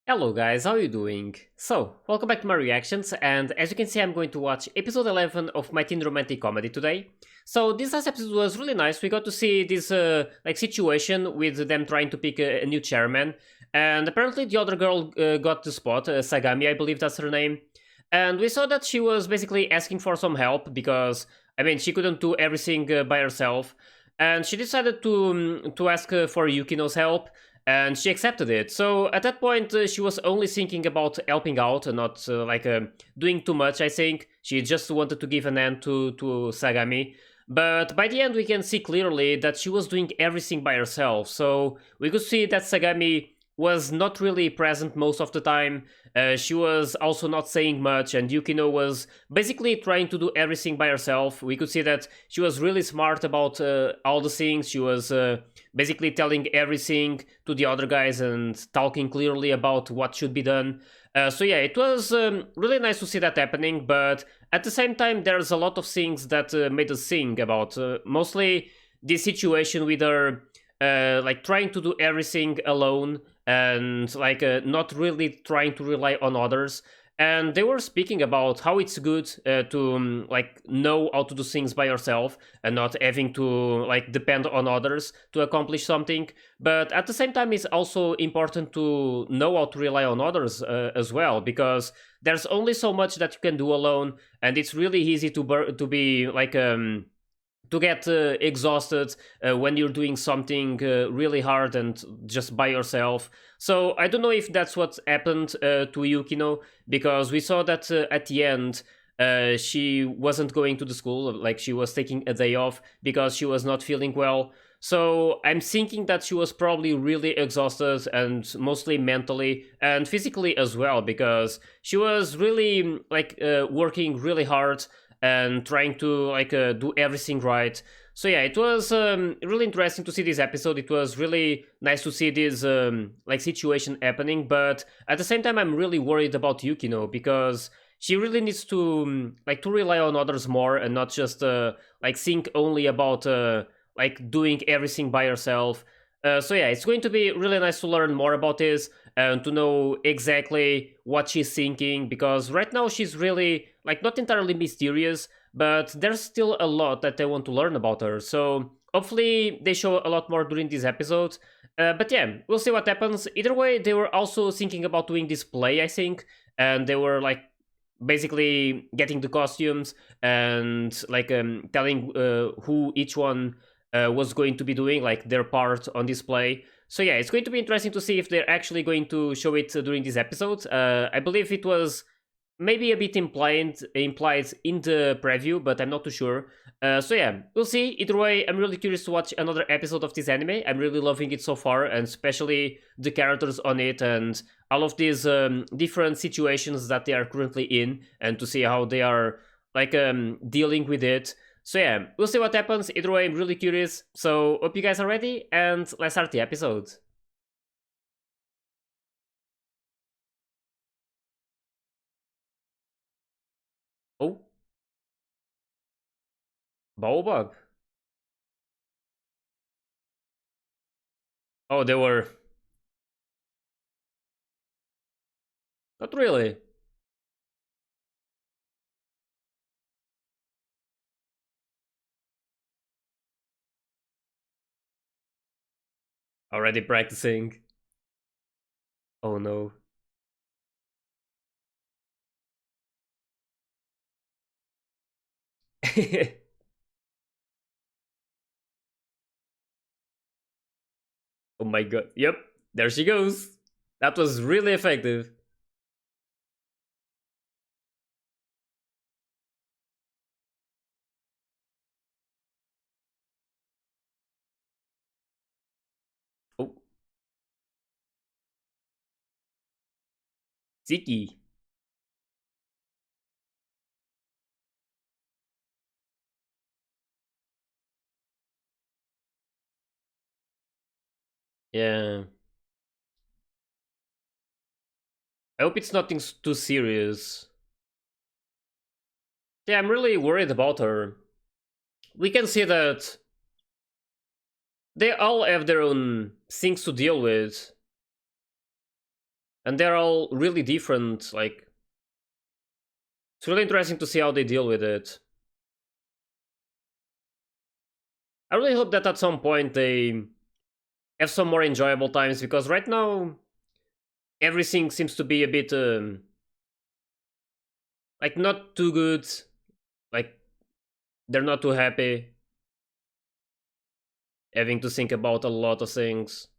Hello guys, how are you doing? So, welcome back to my reactions, and as you can see I'm going to watch episode 11 of my teen romantic comedy today. So this last episode was really nice. We got to see this situation with them trying to pick a new chairman, and apparently the other girl got the spot, Sagami I believe that's her name. And we saw that she was basically asking for some help because, I mean, she couldn't do everything by herself, and she decided to ask for Yukino's help, and she accepted it. So at that point, she was only thinking about helping out and not doing too much. I think she just wanted to give an end to Sagami. But by the end, we can see clearly that she was doing everything by herself. So we could see that Sagami was not really present most of the time. She was also not saying much, and Yukino was basically trying to do everything by herself. We could see that she was really smart about all the things. She was basically telling everything to the other guys and talking clearly about what should be done. So yeah, it was really nice to see that happening, but at the same time, there's a lot of things that made us think about. Mostly this situation with her, like trying to do everything alone and not really trying to rely on others. And they were speaking about how it's good to know how to do things by yourself and not having to depend on others to accomplish something. But at the same time, it's also important to know how to rely on others as well, because there's only so much that you can do alone, and it's really easy to be to get exhausted when you're doing something really hard and just by yourself. So I don't know if that's what happened to Yukino, because we saw that at the end she wasn't going to the school, like she was taking a day off because she was not feeling well. So I'm thinking that she was probably really exhausted, and mostly mentally and physically as well, because she was really working really hard and trying to do everything right. So yeah, it was really interesting to see this episode. It was really nice to see this situation happening, but at the same time I'm really worried about Yukino, because she really needs to to rely on others more and not just think only about doing everything by herself. So yeah, it's going to be really nice to learn more about this and to know exactly what she's thinking, because right now she's really not entirely mysterious, but there's still a lot that I want to learn about her. So hopefully they show a lot more during this episode. But yeah, we'll see what happens. Either way, they were also thinking about doing this play, I think, and they were basically getting the costumes and telling who each one was going to be doing their part on display. So yeah, it's going to be interesting to see if they're actually going to show it during this episode. I believe it was maybe a bit implied in the preview, but I'm not too sure. So yeah, we'll see. Either way, I'm really curious to watch another episode of this anime. I'm really loving it so far, and especially the characters on it and all of these different situations that they are currently in, and to see how they are dealing with it. So yeah, we'll see what happens. Either way, I'm really curious. So hope you guys are ready, and let's start the episode. Oh, Baobab. Oh, they were not really already practicing. Oh no. Oh my god. Yep, there she goes. That was really effective. Oh, Ziki. Yeah. I hope it's nothing too serious. Yeah, I'm really worried about her. We can see that they all have their own things to deal with. and they're all really different. Like, it's really interesting to see how they deal with it. I really hope that at some point they have some more enjoyable times, because right now everything seems to be a bit like not too good. Like, they're not too happy, having to think about a lot of things.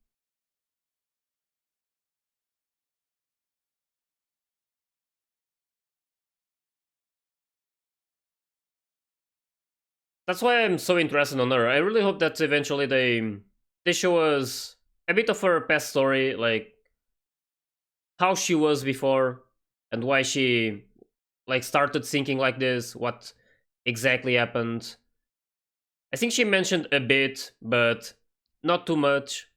That's why I'm so interested on her. I really hope that eventually they show us a bit of her past story, like how she was before and why she like started thinking like this, what exactly happened. I think she mentioned a bit, but not too much.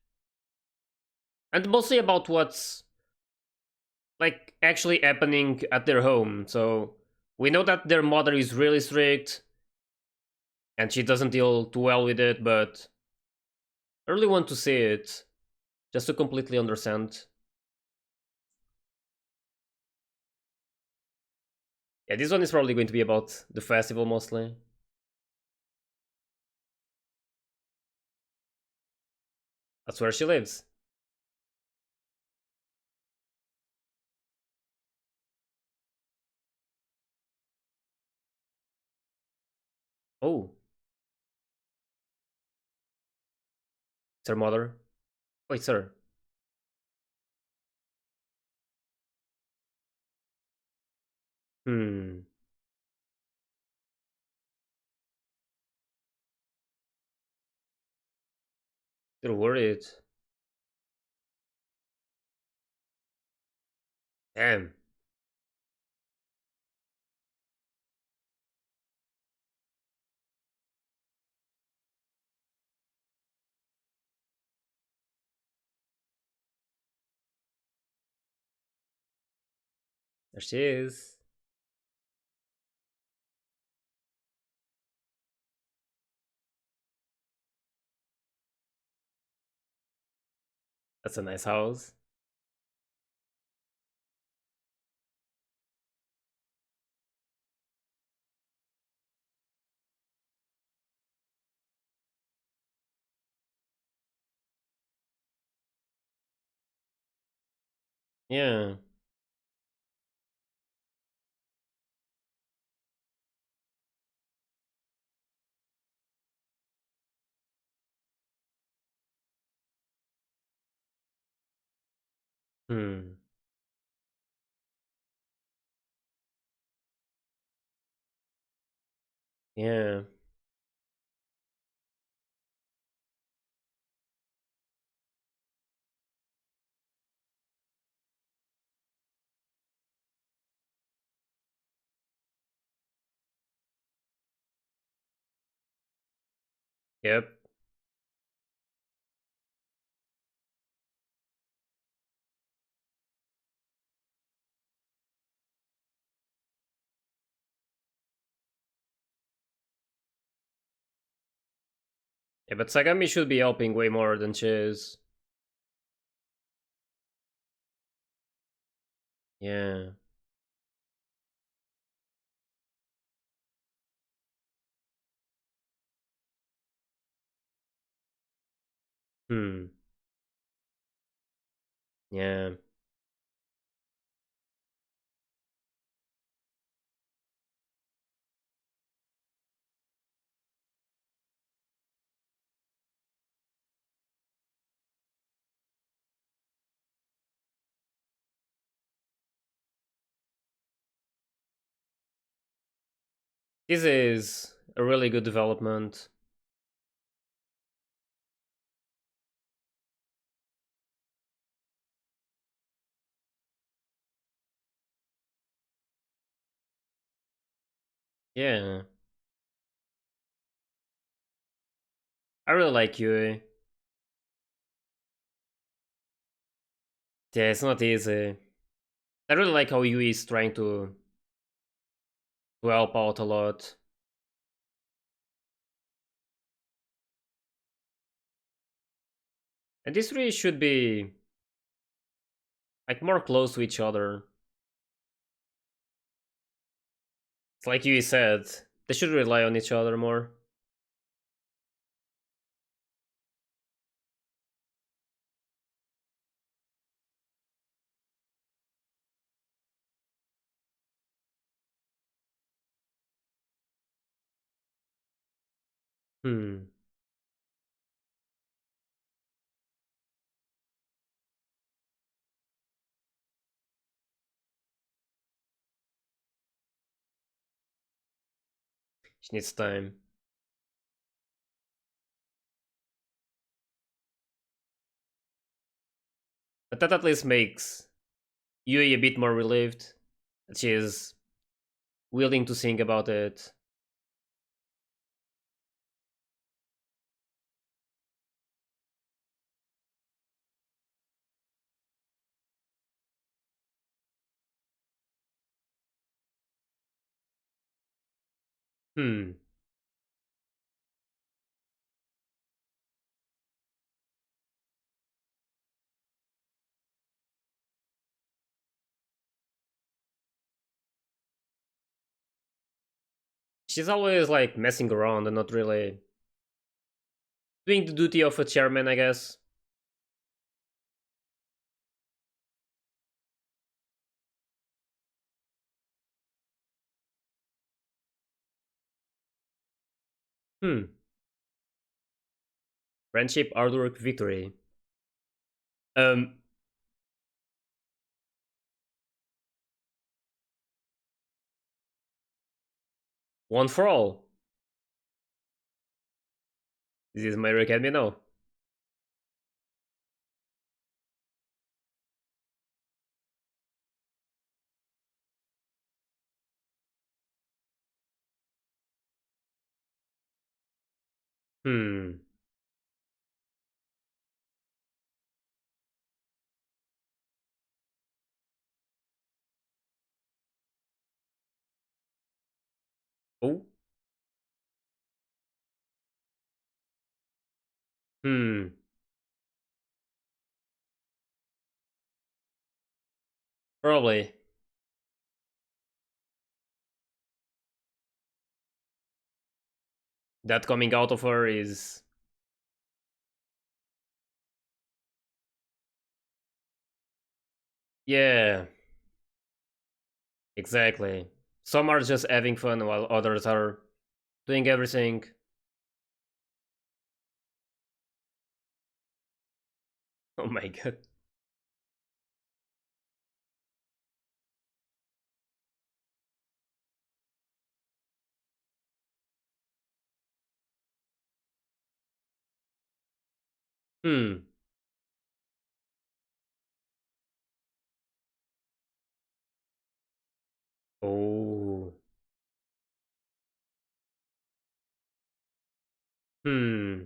And mostly about what's like actually happening at their home. So we know that their mother is really strict and she doesn't deal too well with it, but I really want to see it just to completely understand. Yeah, this one is probably going to be about the festival mostly. That's where she lives. Oh, it's her mother. Wait, sir. Hmm. You're worried. Damn. There she is. That's a nice house. Yeah. Hmm. Yeah. Yep. Yeah, but Sagami should be helping way more than she is. Yeah. Hmm. Yeah. This is a really good development. Yeah. I really like Yui. Yeah, it's not easy. I really like how Yui is trying to help out a lot. And this really should be, like more close to each other. It's like you said, they should rely on each other more. Hmm. She needs time. But that at least makes Yui a bit more relieved that she is willing to think about it. Hmm. She's always like messing around and not really doing the duty of a chairman, I guess. Hmm. Friendship, hard work, victory. Um. One for all. This is my Academy now. Hmm. Oh. Hmm. Probably. That coming out of her is. Yeah. Exactly. Some are just having fun while others are doing everything. Oh my god. Hmm. Oh. Hmm.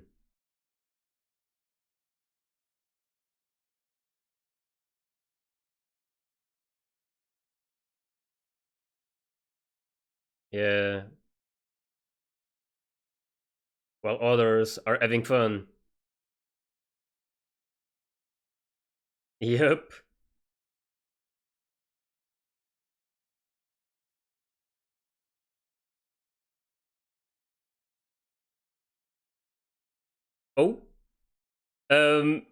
Yeah. While others are having fun. Yep. Oh. Um.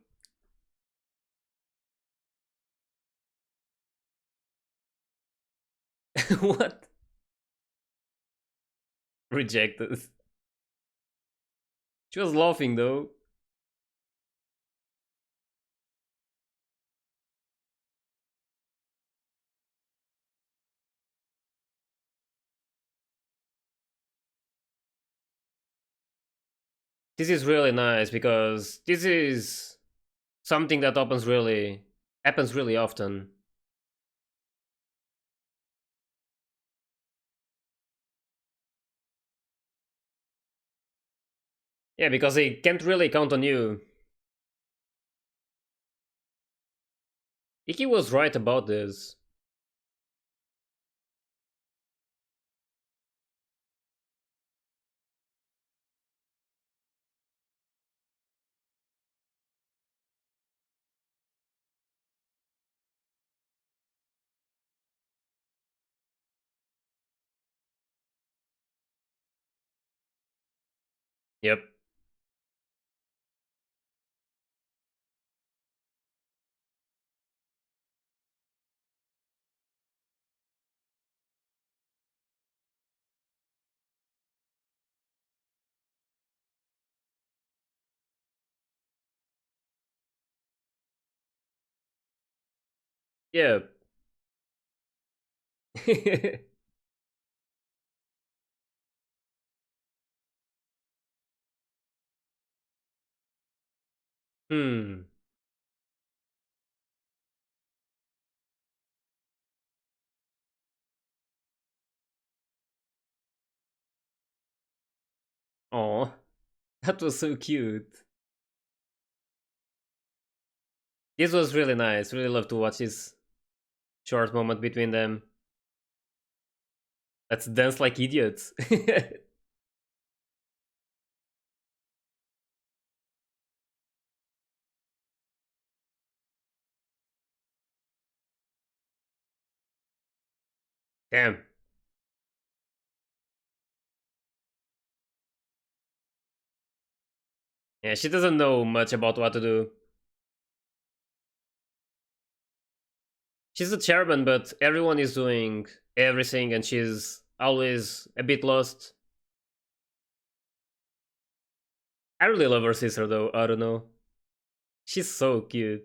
What? Rejected. She was laughing though. This is really nice because this is something that happens really often. Yeah, because they can't really count on you. Iki was right about this. Yep. Yep. Hmm. Oh, that was so cute. This was really nice. Really love to watch this short moment between them. Let's dance like idiots. Damn. Yeah, she doesn't know much about what to do. She's the chairman, but everyone is doing everything and she's always a bit lost. I really love her sister though, I don't know. She's so cute.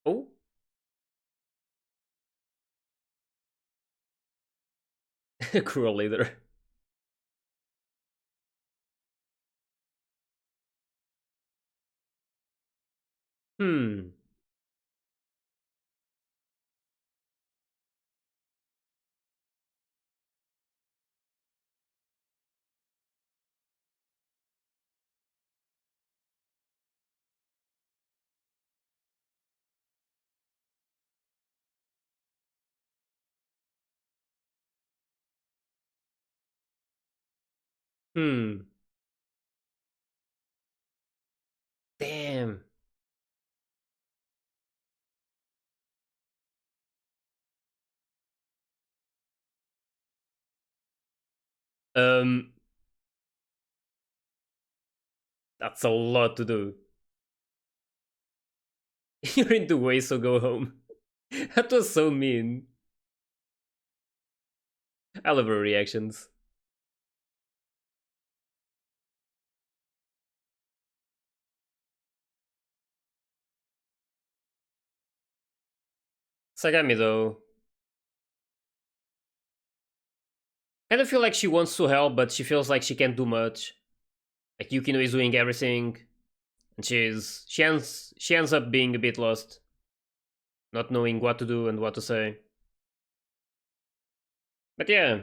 Oh, cruel leader. Hmm. Hmm. Damn. Um, that's a lot to do. You're in the way, so go home. That was so mean. I love her reactions. Sagami though, kind of feel like she wants to help, but she feels like she can't do much. Like Yukino is doing everything, and she ends up being a bit lost, not knowing what to do and what to say. But yeah,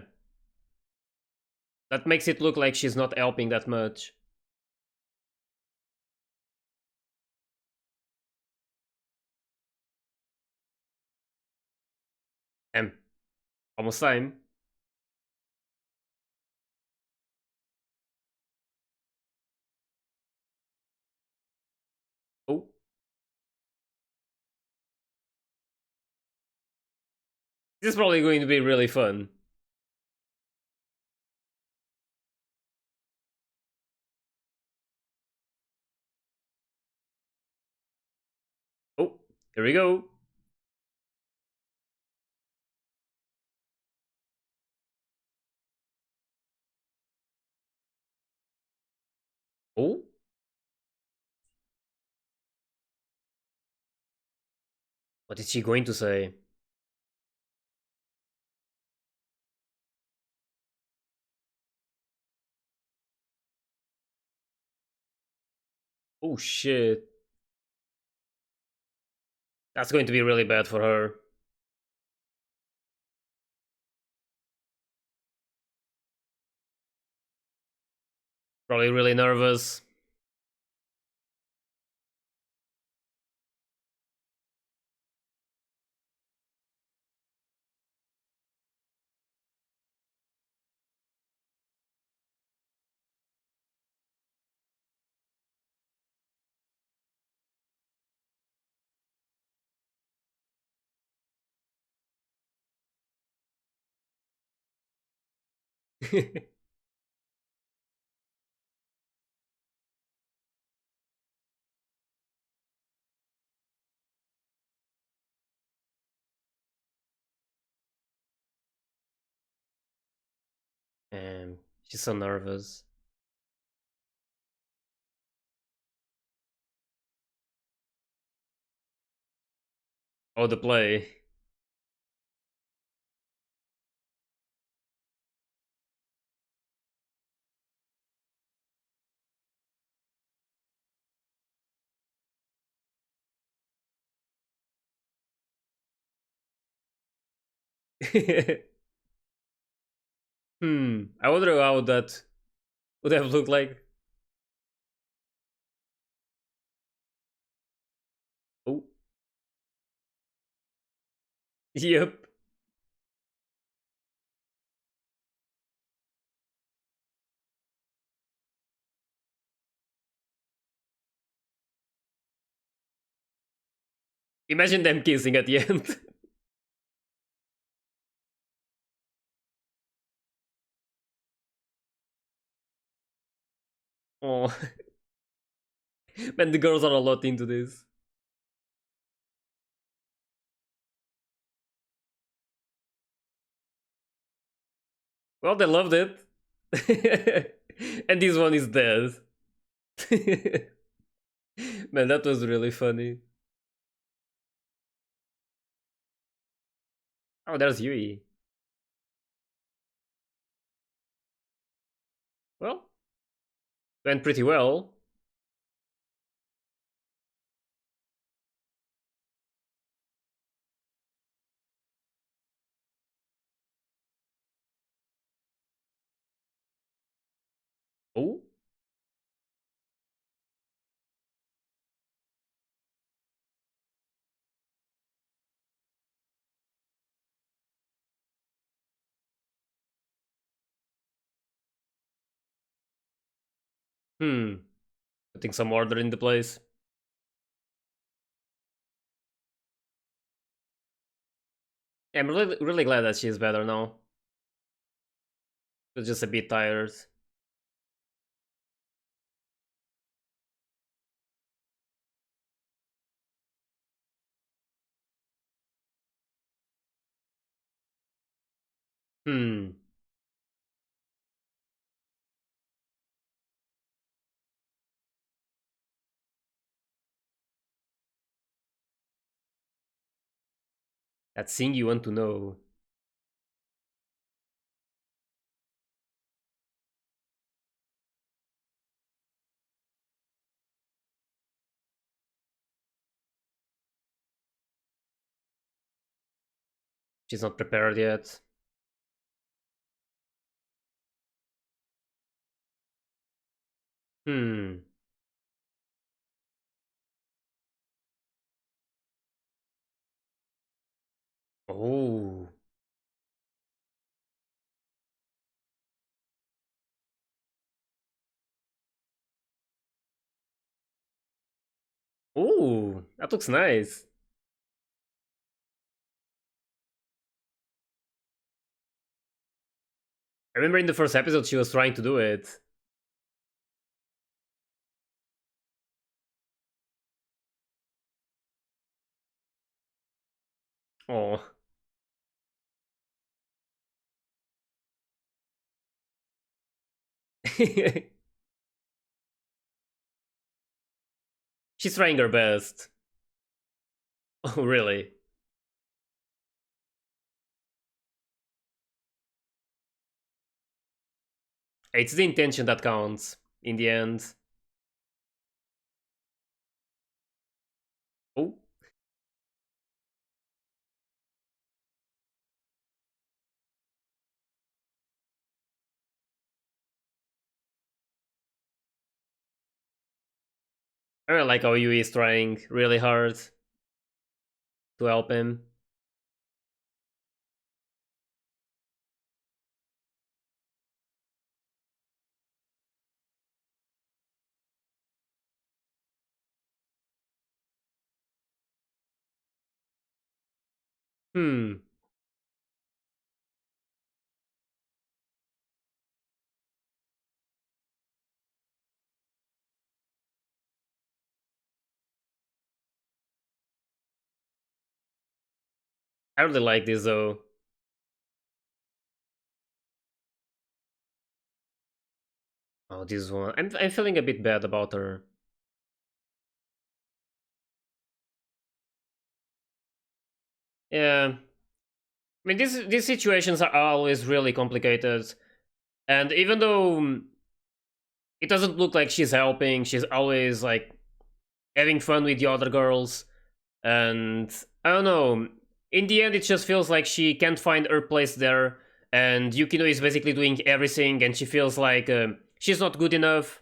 that makes it look like she's not helping that much. And almost time. Oh, this is probably going to be really fun. Oh, here we go. Oh, what is she going to say? Oh shit, that's going to be really bad for her. Probably really nervous. She's so nervous. Oh, the play. I wonder how that would have looked like. Oh, yep. Imagine them kissing at the end. Oh, man, the girls are a lot into this. Well, they loved it. And this one is dead. Man, that was really funny. Oh, there's Yui. Well, went pretty well. Oh, hmm. Putting some order in the place. I'm really glad that she's better now. She's just a bit tired. Hmm. That thing you want to know. She's not prepared yet. Hmm. Oh. Oh, that looks nice. I remember in the first episode she was trying to do it. Oh. She's trying her best. Oh, really? It's the intention that counts in the end. Oh. I like how Yui is trying really hard to help him. Hmm. I really like this though. Oh, this one. I'm feeling a bit bad about her. Yeah. I mean, these situations are always really complicated, and even though it doesn't look like she's helping, she's always like having fun with the other girls, and I don't know. In the end, it just feels like she can't find her place there, and Yukino is basically doing everything, and she feels like she's not good enough.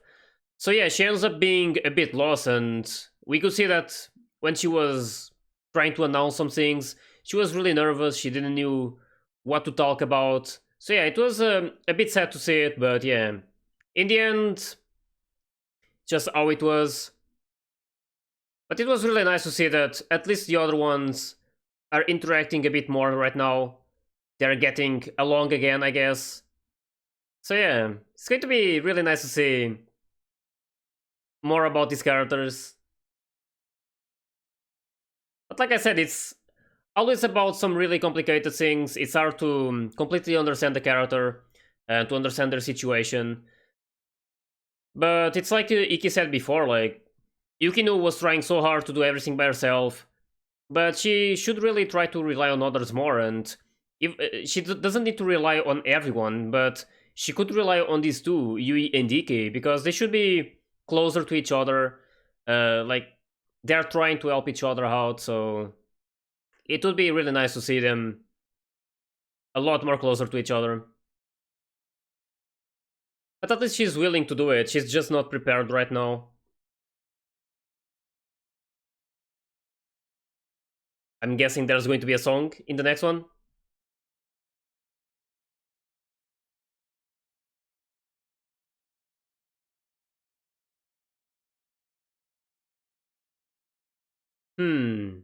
So yeah, she ends up being a bit lost, and we could see that when she was trying to announce some things, she was really nervous. She didn't knew what to talk about. So yeah, it was a bit sad to see it, but yeah, in the end, just how it was. But it was really nice to see that at least the other ones are interacting a bit more right now. They're getting along again, I guess. So yeah, it's going to be really nice to see more about these characters. But like I said, it's always about some really complicated things. It's hard to completely understand the character and to understand their situation. But it's like Iki said before, like Yukino was trying so hard to do everything by herself, but she should really try to rely on others more. And if she doesn't need to rely on everyone, but she could rely on these two, Yui and Iki, because they should be closer to each other. Like they're trying to help each other out, so it would be really nice to see them a lot more closer to each other. But at least she's willing to do it. She's just not prepared right now. I'm guessing there's going to be a song in the next one. Hmm.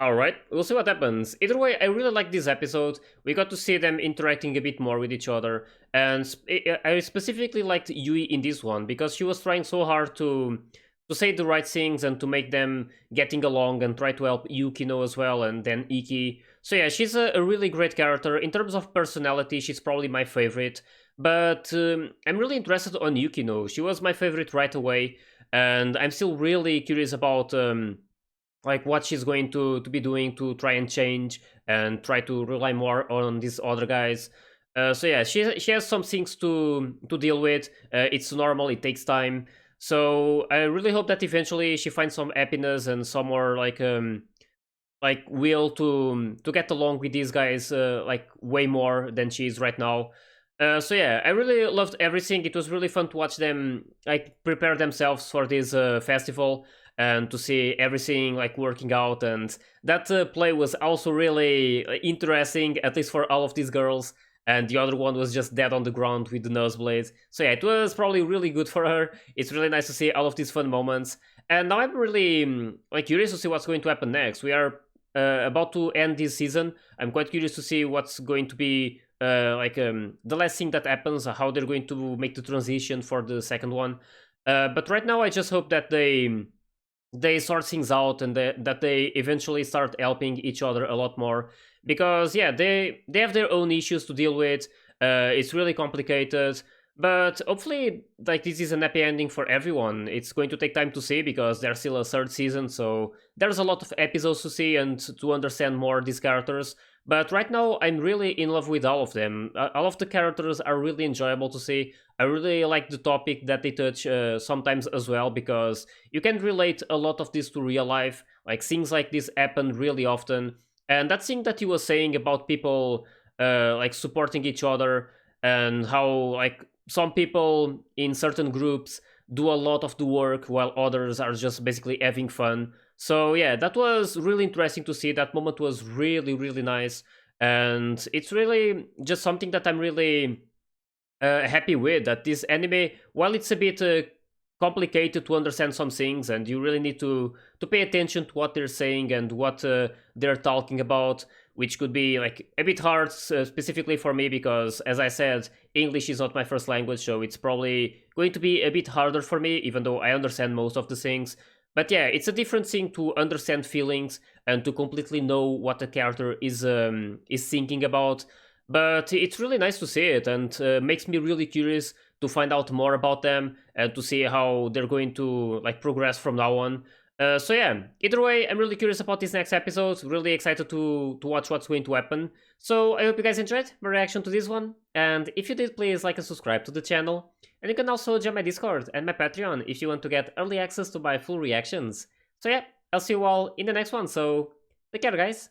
Alright, we'll see what happens. Either way, I really like this episode. We got to see them interacting a bit more with each other. And I specifically liked Yui in this one because she was trying so hard to say the right things and to make them getting along and try to help Yukino as well and then Iki. So yeah, she's a really great character. In terms of personality, she's probably my favorite. But I'm really interested on Yukino. She was my favorite right away. And I'm still really curious about like what she's going to be doing to try and change and try to rely more on these other guys. So yeah, she has some things to deal with. It's normal. It takes time. So I really hope that eventually she finds some happiness and some more like will to get along with these guys like way more than she is right now. So yeah, I really loved everything. It was really fun to watch them like prepare themselves for this festival and to see everything like working out. And that play was also really interesting, at least for all of these girls. And the other one was just dead on the ground with the nosebleeds. So yeah, it was probably really good for her. It's really nice to see all of these fun moments. And now I'm really like curious to see what's going to happen next. We are about to end this season. I'm quite curious to see what's going to be the last thing that happens, how they're going to make the transition for the second one. But right now, I just hope that they sort things out and that they eventually start helping each other a lot more, because yeah, they have their own issues to deal with. It's really complicated, but hopefully like this is an happy ending for everyone. It's going to take time to see because there's still a third season, so there's a lot of episodes to see and to understand more these characters. But right now, I'm really in love with all of them. All of the characters are really enjoyable to see. I really like the topic that they touch sometimes as well, because you can relate a lot of this to real life. Like things like this happen really often. And that thing that you were saying about people like supporting each other, and how like some people in certain groups do a lot of the work while others are just basically having fun. So yeah, that was really interesting to see. That moment was really, really nice. And it's really just something that I'm really happy with, that this anime, while it's a bit complicated to understand some things and you really need to pay attention to what they're saying and what they're talking about, which could be like a bit hard specifically for me because, as I said, English is not my first language, so it's probably going to be a bit harder for me, even though I understand most of the things. But yeah, it's a different thing to understand feelings and to completely know what the character is thinking about. But it's really nice to see it, and makes me really curious to find out more about them and to see how they're going to like progress from now on. So yeah, either way, I'm really curious about this next episode. Really excited to watch what's going to happen. So I hope you guys enjoyed my reaction to this one. And if you did, please like and subscribe to the channel. And you can also join my Discord and my Patreon if you want to get early access to my full reactions. So yeah, I'll see you all in the next one. So take care, guys.